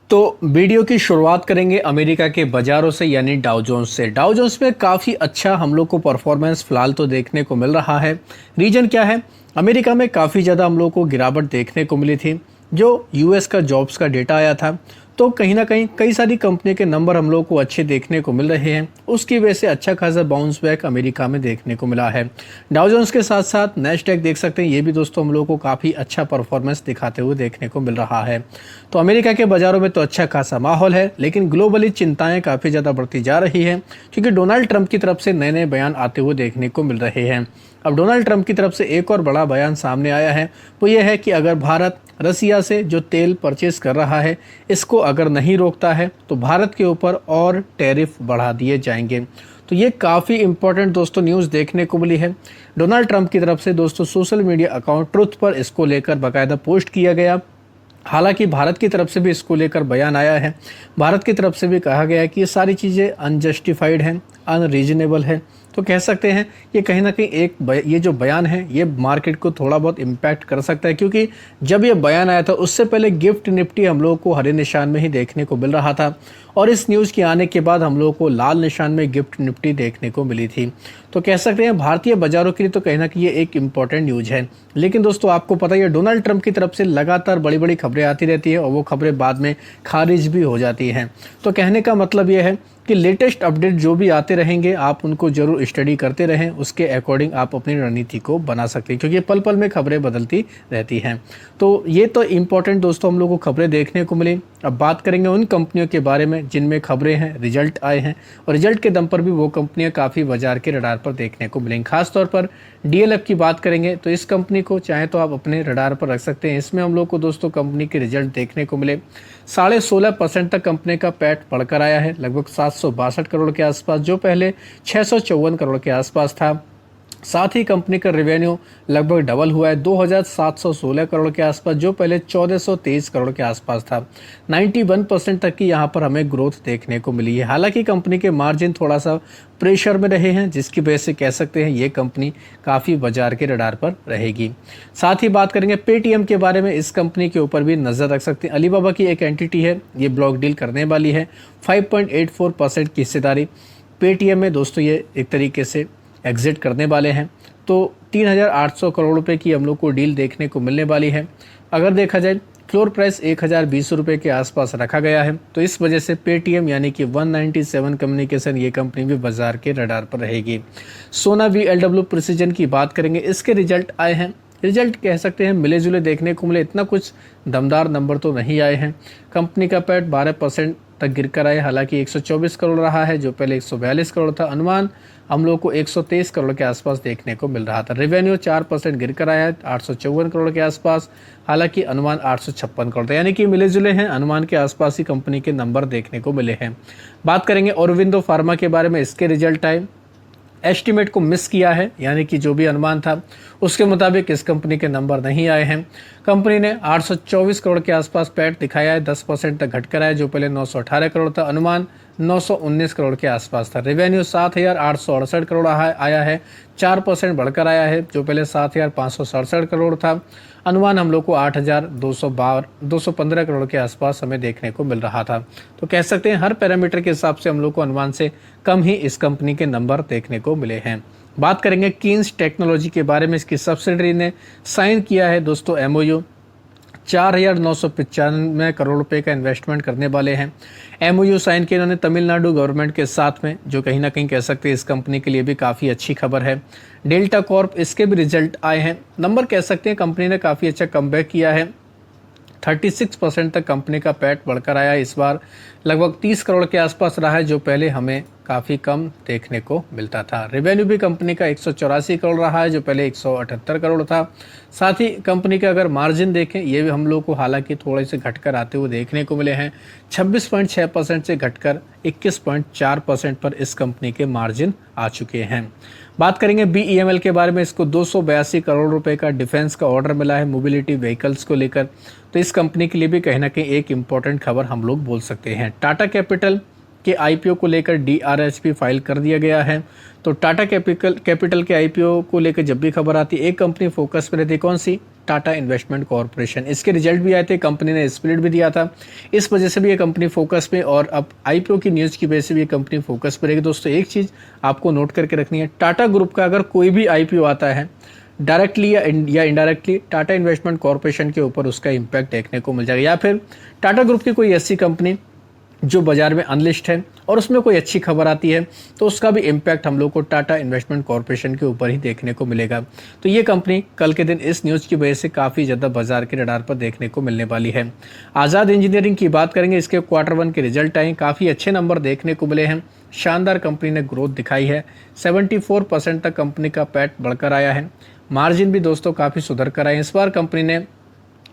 तो वीडियो की शुरुआत करेंगे अमेरिका के बाज़ारों से यानी डाउ जोन्स से। डाउ जोन्स में काफ़ी अच्छा हम लोग को परफॉर्मेंस फ़िलहाल तो देखने को मिल रहा है। रीज़न क्या है? अमेरिका में काफ़ी ज़्यादा हम लोग को गिरावट देखने को मिली थी। जो यूएस का जॉब्स का डेटा आया था, तो कहीं न कहीं कई सारी कंपनी के नंबर हम लोग को अच्छे देखने को मिल रहे हैं। उसकी वजह से अच्छा खासा बाउंस बैक अमेरिका में देखने को मिला है। डाउ जोन्स के साथ-साथ नैस्डैक देख सकते हैं, ये भी दोस्तों हम लोग को काफ़ी अच्छा परफॉर्मेंस दिखाते हुए देखने को मिल रहा है। तो अमेरिका के बाज़ारों में तो अच्छा खासा माहौल है, लेकिन ग्लोबली चिंताएँ काफ़ी ज़्यादा बढ़ती जा रही हैं, क्योंकि डोनाल्ड ट्रंप की तरफ से नए-नए बयान आते हुए देखने को मिल रहे हैं। अब डोनाल्ड ट्रंप की तरफ से एक और बड़ा बयान सामने आया है, वो ये है कि अगर भारत रसिया से जो तेल परचेज़ कर रहा है, इसको अगर नहीं रोकता है, तो भारत के ऊपर और टैरिफ बढ़ा दिए जाएंगे। तो ये काफ़ी इंपॉर्टेंट दोस्तों न्यूज़ देखने को मिली है। डोनाल्ड ट्रंप की तरफ से दोस्तों सोशल मीडिया अकाउंट ट्रुथ पर इसको लेकर बाकायदा पोस्ट किया गया। हालांकि भारत की तरफ से भी इसको लेकर बयान आया है। भारत की तरफ से भी कहा गया है कि ये सारी चीज़ें अनजस्टिफाइड हैं, अनरीजनेबल है। तो कह सकते हैं ये कहीं ना कहीं ये जो बयान है ये मार्केट को थोड़ा बहुत इम्पैक्ट कर सकता है, क्योंकि जब ये बयान आया था उससे पहले गिफ्ट निफ्टी हम लोगों को हरे निशान में ही देखने को मिल रहा था, और इस न्यूज़ के आने के बाद हम लोगों को लाल निशान में गिफ्ट निफ्टी देखने को मिली थी। तो कह सकते हैं भारतीय बाजारों के लिए तो कहीं ना कहीं ये एक इम्पॉर्टेंट न्यूज़ है। लेकिन दोस्तों आपको पता ही है, डोनाल्ड ट्रंप की तरफ से लगातार बड़ी बड़ी खबरें आती रहती है और वो खबरें बाद में खारिज भी हो जाती हैं। तो कहने का मतलब ये है कि लेटेस्ट अपडेट जो भी आते रहेंगे आप उनको जरूर स्टडी करते रहें, उसके अकॉर्डिंग आप अपनी रणनीति को बना सकते हैं, क्योंकि पल पल में खबरें बदलती रहती हैं। तो ये तो इम्पोर्टेंट दोस्तों हम लोग को खबरें देखने को मिली। अब बात करेंगे उन कंपनियों के बारे में जिनमें खबरें हैं, रिजल्ट आए हैं, और रिजल्ट के दम पर भी वो कंपनियां काफ़ी बाजार के रडार पर देखने को मिलेंगी। खासतौर पर डीएलएफ की बात करेंगे तो इस कंपनी को चाहे तो आप अपने रडार पर रख सकते हैं। इसमें हम लोग को दोस्तों कंपनी के रिजल्ट देखने को मिले। 16.5% तक कंपनी का पैट बढ़कर आया है, लगभग 762 करोड़ के आसपास, जो पहले 654 करोड़ के आसपास था। साथ ही कंपनी का रेवेन्यू लगभग डबल हुआ है, 2716 करोड़ के आसपास, जो पहले 1423 करोड़ के आसपास था। 91% तक की यहाँ पर हमें ग्रोथ देखने को मिली है। हालांकि कंपनी के मार्जिन थोड़ा सा प्रेशर में रहे हैं, जिसकी वजह से कह सकते हैं ये कंपनी काफ़ी बाजार के रडार पर रहेगी। साथ ही बात करेंगे पेटीएम के बारे में, इस कंपनी के ऊपर भी नज़र रख सकते हैं। अलीबाबा की एक एंटिटी है, ये ब्लॉक डील करने वाली है। 5.84% की हिस्सेदारी पेटीएम में दोस्तों ये एक तरीके से एग्जिट करने वाले हैं। तो 3800 करोड़ रुपए की हम लोग को डील देखने को मिलने वाली है। अगर देखा जाए फ्लोर प्राइस 1020 रुपये के आसपास रखा गया है, तो इस वजह से पेटीएम यानी कि 197 कम्युनिकेशन ये कंपनी भी बाजार के रडार पर रहेगी। सोना VLW प्रिसीजन की बात करेंगे, इसके रिजल्ट आए हैं। रिजल्ट कह सकते हैं मिले जुले देखने को मिले, इतना कुछ दमदार नंबर तो नहीं आए हैं। कंपनी का पैट 12% तक गिर कर आए, हालांकि 124 करोड़ रहा है, जो पहले 142 करोड़ था। अनुमान हम लोग को 123 करोड़ के आसपास देखने को मिल रहा था। रेवेन्यू 4% गिर कर आया है, 854 करोड़ के आसपास, हालांकि अनुमान 856 करोड़ था। यानी कि मिले जुले हैं, अनुमान के आसपास ही कंपनी के नंबर देखने को मिले हैं। बात करेंगे औरबिंदो फार्मा के बारे में, इसके रिजल्ट आए, एस्टीमेट को मिस किया है, यानी कि जो भी अनुमान था उसके मुताबिक इस कंपनी के नंबर नहीं आए हैं। कंपनी ने 824 करोड़ के आसपास पैट दिखाया है, 10% तक घटकर आया, जो पहले 918 करोड़ था। अनुमान 919 करोड़ के आसपास था। रेवेन्यू 7868 करोड़ आया है, 4% बढ़कर आया है, जो पहले 7567 करोड़ था। अनुमान हम लोग को 8215 करोड़ के आसपास हमें देखने को मिल रहा था। तो कह सकते हैं हर पैरामीटर के हिसाब से हम लोग को अनुमान से कम ही इस कंपनी के नंबर देखने को मिले हैं। बात करेंगे कीन्स टेक्नोलॉजी के बारे में, इसकी सब्सिडरी ने साइन किया है दोस्तों MOU। 4995 करोड़ रुपए का इन्वेस्टमेंट करने वाले हैं। MOU साइन किया इन्होंने तमिलनाडु गवर्नमेंट के साथ में, जो कहीं ना कहीं कह सकते हैं इस कंपनी के लिए भी काफ़ी अच्छी खबर है। डेल्टा कॉर्प, इसके भी रिजल्ट आए हैं। नंबर कह सकते हैं कंपनी ने काफ़ी अच्छा कमबैक किया है। 36% तक कंपनी का पैट बढ़कर आया, इस बार लगभग 30 करोड़ के आसपास रहा है, जो पहले हमें काफ़ी कम देखने को मिलता था। रेवेन्यू भी कंपनी का 184 करोड़ रहा है, जो पहले 178 करोड़ था। साथ ही कंपनी का अगर मार्जिन देखें, ये भी हम लोग को हालांकि थोड़े से घटकर आते हुए देखने को मिले हैं। 26.6% से घटकर 21.4% पर इस कंपनी के मार्जिन आ चुके हैं। बात करेंगे BEML के बारे में, इसको 282 करोड़ रुपए का डिफेंस का ऑर्डर मिला है मोबिलिटी व्हीकल्स को लेकर। तो इस कंपनी के लिए भी कहीं ना कहीं एक इम्पॉर्टेंट खबर हम लोग बोल सकते हैं। टाटा कैपिटल के IPO को लेकर DRHP फाइल कर दिया गया है। तो टाटा कैपिटल के IPO को लेकर जब भी खबर आती है, एक कंपनी फोकस में रहती है, कौन सी? Tata investment corporation. इसके रिजल्ट भी आए थे, कंपनी ने स्प्लिट भी दिया था, इस वजह से भी ये कंपनी फोकस पे, और अब आईपीओ की न्यूज़ की वजह से भी ये कंपनी फोकस पे रहेगी। दोस्तों एक चीज़ आपको नोट करके रखनी है, टाटा ग्रुप का अगर कोई भी आईपीओ आता है डायरेक्टली या इनडायरेक्टली टाटा इन्वेस्टमेंट कॉरपोरेशन के ऊपर उसका इम्पैक्ट देखने को मिल जाएगा, या फिर टाटा ग्रुप की कोई ऐसी कंपनी जो बाजार में अनलिस्ट है और उसमें कोई अच्छी खबर आती है तो उसका भी इम्पैक्ट हम लोग को टाटा इन्वेस्टमेंट कॉरपोरेशन के ऊपर ही देखने को मिलेगा। तो ये कंपनी कल के दिन इस न्यूज़ की वजह से काफ़ी ज़्यादा बाजार के रडार पर देखने को मिलने वाली है। आज़ाद इंजीनियरिंग की बात करेंगे, इसके Q1 के रिजल्ट आए, काफ़ी अच्छे नंबर देखने को मिले हैं, शानदार कंपनी ने ग्रोथ दिखाई है, 74% तक कंपनी का पैट बढ़कर आया है, मार्जिन भी दोस्तों काफ़ी सुधर कर आए। इस बार कंपनी ने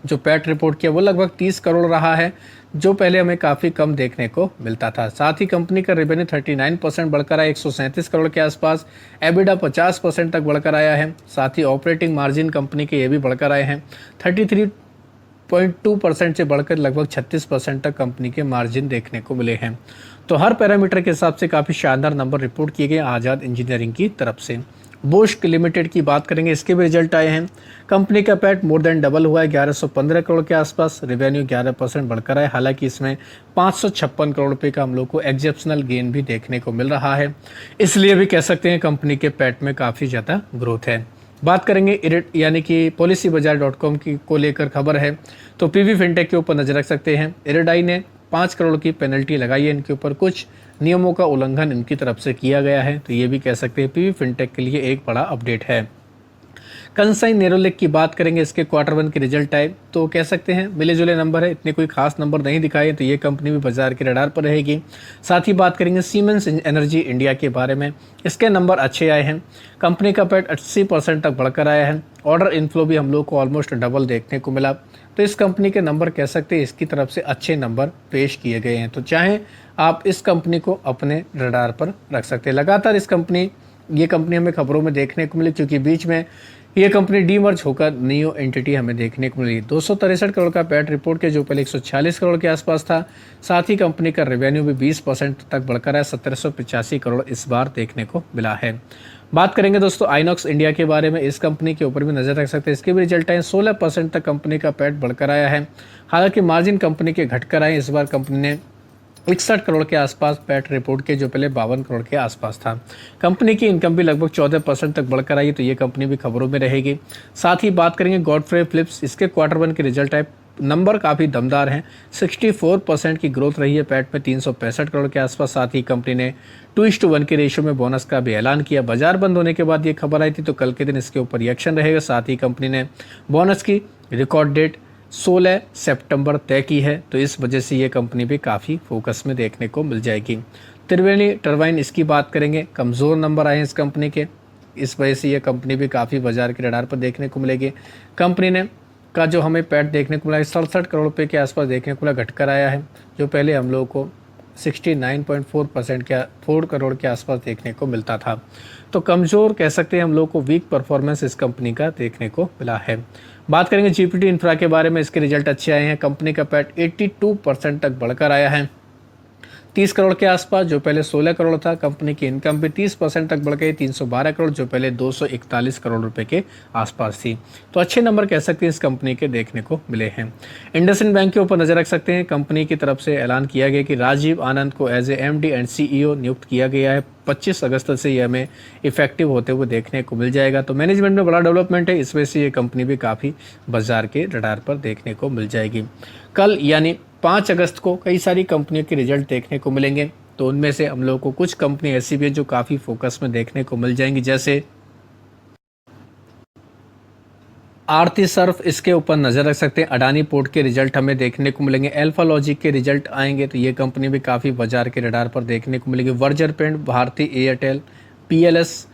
जो पैट रिपोर्ट किया वो लगभग 30 करोड़ रहा है, जो पहले हमें काफ़ी कम देखने को मिलता था। साथ ही कंपनी का रेवेन्यू 39% बढ़कर आया, 137 करोड़ के आसपास, एबिडा 50% तक बढ़कर आया है। साथ ही ऑपरेटिंग मार्जिन कंपनी के ये भी बढ़कर आए हैं, 33.2% से बढ़कर लगभग 36% तक कंपनी के मार्जिन देखने को मिले हैं। तो हर पैरामीटर के हिसाब से काफ़ी शानदार नंबर रिपोर्ट किए गए आज़ाद इंजीनियरिंग की तरफ से। बोस्च लिमिटेड की बात करेंगे, इसके भी रिजल्ट आए हैं, कंपनी का पैट मोर देन डबल हुआ है, 1115 करोड़ के आसपास, रेवेन्यू 11% बढ़कर है। हालांकि इसमें 556 करोड़ रुपए का हम लोग को एक्सेप्शनल गेन भी देखने को मिल रहा है, इसलिए भी कह सकते हैं कंपनी के पैट में काफ़ी ज़्यादा ग्रोथ है। बात करेंगे इरिट यानी कि policybazaar.com की को लेकर खबर है, तो पीवी फिनटेक के ऊपर नजर रख सकते हैं। इरिडाई ने 5 करोड़ की पेनल्टी लगाई है, इनके ऊपर कुछ नियमों का उल्लंघन इनकी तरफ से किया गया है, तो ये भी कह सकते हैं पीवी फिनटेक के लिए एक बड़ा अपडेट है। कंसाई नेरोलेक की बात करेंगे, इसके Q1 के रिजल्ट आए तो कह सकते हैं मिले जुले नंबर है, इतने कोई खास नंबर नहीं दिखाए, तो ये कंपनी भी बाजार के रडार पर रहेगी। साथ ही बात करेंगे सीमेंस एनर्जी इंडिया के बारे में, इसके नंबर अच्छे आए हैं, कंपनी का पैट 80% तक बढ़कर आया है, ऑर्डर इनफ्लो भी हम लोग को ऑलमोस्ट डबल देखने को मिला, तो इस कंपनी के नंबर कह सकते हैं इसकी तरफ से अच्छे नंबर पेश किए गए हैं। तो चाहे आप इस कंपनी को अपने रडार पर रख सकते हैं। लगातार ये कंपनी हमें खबरों में देखने को मिली, क्योंकि बीच में ये कंपनी डीमर्ज होकर नियो एंटिटी हमें देखने को मिली। 263 करोड़ का पैट रिपोर्ट के जो पहले 146 करोड़ के आसपास था। साथ ही कंपनी का रेवेन्यू भी 20% तक बढ़कर है, 1785 करोड़ इस बार देखने को मिला है। बात करेंगे दोस्तों आइनॉक्स इंडिया के बारे में, इस कंपनी के ऊपर भी नजर रख सकते हैं, इसके भी रिजल्ट आए, 16% तक कंपनी का पैट बढ़कर आया है। हालांकि मार्जिन कंपनी के घटकर आए, इस बार कंपनी ने 61 करोड़ के आसपास पैट रिपोर्ट के जो पहले 52 करोड़ के आसपास था। कंपनी की इनकम भी लगभग 14% तक बढ़कर आई, तो ये कंपनी भी खबरों में रहेगी। साथ ही बात करेंगे गॉडफ्रे फिलिप्स, इसके Q1 के रिजल्ट आए, नंबर काफ़ी दमदार हैं, 64% की ग्रोथ रही है, पैट में 365 करोड़ के आसपास। साथ ही कंपनी ने 2:1 के रेशियो में बोनस का भी ऐलान किया। बाजार बंद होने के बाद ये खबर आई थी, तो कल के दिन इसके ऊपर रिएक्शन रहेगा। साथ ही कंपनी ने बोनस की रिकॉर्ड डेट 16 सितंबर तय की है, तो इस वजह से ये कंपनी भी काफ़ी फोकस में देखने को मिल जाएगी। त्रिवेणी टरबाइन, इसकी बात करेंगे, कमज़ोर नंबर आए हैं इस कंपनी के, इस वजह से ये कंपनी भी काफ़ी बाजार के रडार पर देखने को मिलेगी। कंपनी ने का जो हमें पैट देखने को मिला 67 करोड़ रुपये के आसपास देखने को मिला, घटकर आया है, जो पहले हम लोगों को 69.4% के 4 करोड़ के आसपास देखने को मिलता था। तो कमज़ोर कह सकते हैं हम लोग को, वीक परफॉर्मेंस इस कंपनी का देखने को मिला है। बात करेंगे जीपीटी इंफ्रा के बारे में, इसके रिजल्ट अच्छे आए हैं, कंपनी का पैट 82% तक बढ़कर आया है, 30 करोड़ के आसपास, जो पहले 16 करोड़ था। कंपनी की इनकम भी 30% तक बढ़ गई, 312 करोड़, जो पहले 241 करोड़ रुपए के आसपास थी। तो अच्छे नंबर कह सकते हैं इस कंपनी के देखने को मिले हैं। इंडसइंड बैंक के ऊपर नजर रख सकते हैं, कंपनी की तरफ से ऐलान किया गया कि राजीव आनंद को as a MD and CEO नियुक्त किया गया है। 25 अगस्त से ये हमें इफेक्टिव होते हुए देखने को मिल जाएगा। तो मैनेजमेंट में बड़ा डेवलपमेंट है, इस वजह से ये कंपनी भी काफ़ी बाजार के रडार पर देखने को मिल जाएगी। कल यानी 5 अगस्त को कई सारी कंपनियों के रिजल्ट देखने को मिलेंगे, तो उनमें से हम लोगों को कुछ कंपनी ऐसी भी है जो काफ़ी फोकस में देखने को मिल जाएंगी, जैसे आरती सर्फ, इसके ऊपर नज़र रख सकते हैं। अडानी पोर्ट के रिजल्ट हमें देखने को मिलेंगे। अल्फा लॉजिक के रिजल्ट आएंगे, तो ये कंपनी भी काफ़ी बाजार के रडार पर देखने को मिलेगी। वर्जर पेंट, भारती एयरटेल, पीएलएस,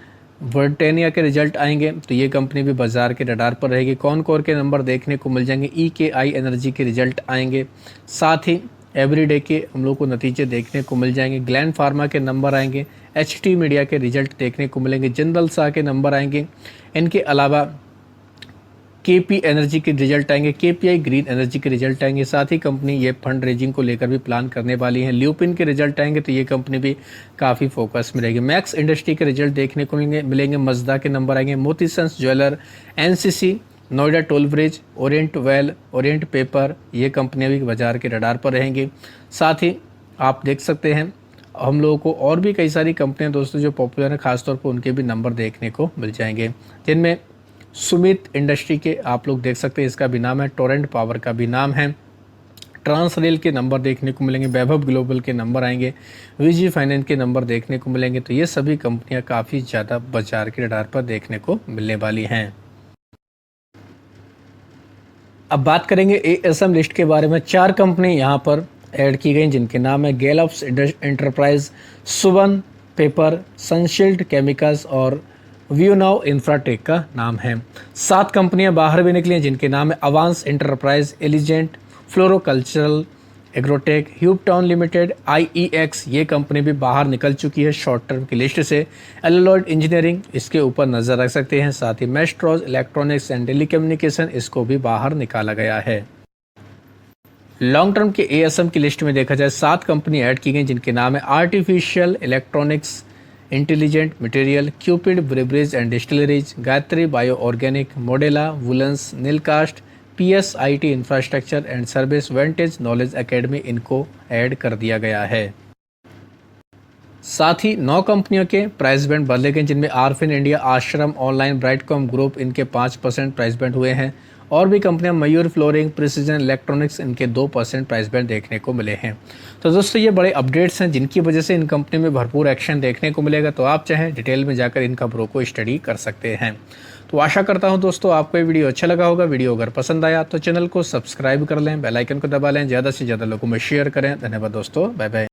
वर्टेनिया के रिजल्ट आएंगे, तो ये कंपनी भी बाजार के रडार पर रहेगी। कॉनकोर के नंबर देखने को मिल जाएंगे। ईकेआई एनर्जी के रिजल्ट आएंगे, साथ ही एवरीडे के हम लोग को नतीजे देखने को मिल जाएंगे। ग्लैंड फार्मा के नंबर आएंगे, एचटी मीडिया के रिजल्ट देखने को मिलेंगे, जिंदल साह के नंबर आएंगे। इनके अलावा केपी एनर्जी के रिजल्ट आएंगे, केपीआई ग्रीन एनर्जी के रिजल्ट आएंगे। साथ ही कंपनी ये फंड रेजिंग को लेकर भी प्लान करने वाली है। ल्यूपिन के रिजल्ट आएंगे, तो ये कंपनी भी काफ़ी फोकस में रहेगी। मैक्स इंडस्ट्री के रिजल्ट देखने को मिलेंगे। मजदा के नंबर आएंगे। Moti sons jeweller, NCC, Noida toll bridge, Orient Well, Orient Paper, ये कंपनियां भी बाज़ार के रडार पर रहेंगी। साथ ही आप देख सकते हैं हम लोगों को और भी कई सारी कंपनियां दोस्तों जो पॉपुलर हैं, खासतौर पर उनके भी नंबर देखने को मिल जाएंगे, जिनमें सुमित इंडस्ट्री के आप लोग देख सकते हैं, इसका भी नाम है, टोरेंट पावर का भी नाम है, ट्रांस रेल के नंबर देखने को मिलेंगे, वैभव ग्लोबल के नंबर आएंगे, वीजी फाइनेंस के नंबर देखने को मिलेंगे। तो ये सभी कंपनियां काफ़ी ज़्यादा बाजार के रडार पर देखने को मिलने वाली हैं। अब बात करेंगे एएसएम लिस्ट के बारे में। 4 कंपनी यहाँ पर ऐड की गई जिनके नाम है गैलप्स एंटरप्राइज, सुवन पेपर, सनशील्ड केमिकल्स और व्यूनाउ इंफ्राटेक का नाम है। 7 कंपनियां बाहर भी निकली हैं जिनके नाम है Avans enterprise, elegant, floricultural, agrotech, Hubtown limited, IEX, ये कंपनी भी बाहर निकल चुकी है शॉर्ट टर्म की लिस्ट से। एलोलॉयड इंजीनियरिंग, इसके ऊपर नज़र रख सकते हैं। साथ ही मेस्ट्रोज इलेक्ट्रॉनिक्स एंड टेलीकम्युनिकेशन, इसको भी बाहर निकाला गया है। लॉन्ग टर्म के एएसएम की लिस्ट में देखा जाए 7 कंपनी ऐड की गई जिनके नाम है artificial electronics, intelligent material, Cupid breweries and distilleries, Gayatri bio organic, Modella woollens, Neelcast, PSIT infrastructure and service, vantage knowledge academy, इनको ऐड कर दिया गया है। साथ ही 9 कंपनियों के प्राइस बैंड बदले गए जिनमें आरफिन इंडिया, आश्रम ऑनलाइन, ब्राइटकॉम ग्रुप, इनके 5% प्राइस बैंड हुए हैं। और भी कंपनियां मयूर फ्लोरिंग, प्रिसीजन इलेक्ट्रॉनिक्स, इनके 2% प्राइस बैंड देखने को मिले हैं। तो दोस्तों ये बड़े अपडेट्स हैं जिनकी वजह से इन कंपनी में भरपूर एक्शन देखने को मिलेगा। तो आप चाहें डिटेल में जाकर इन खबरों को स्टडी कर सकते हैं। तो आशा करता हूं दोस्तों आपको ये वीडियो अच्छा लगा होगा। वीडियो अगर पसंद आया तो चैनल को सब्सक्राइब कर लें, बेल आइकन को दबा लें, ज़्यादा से ज़्यादा लोगों में शेयर करें। धन्यवाद दोस्तों, बाय बाय।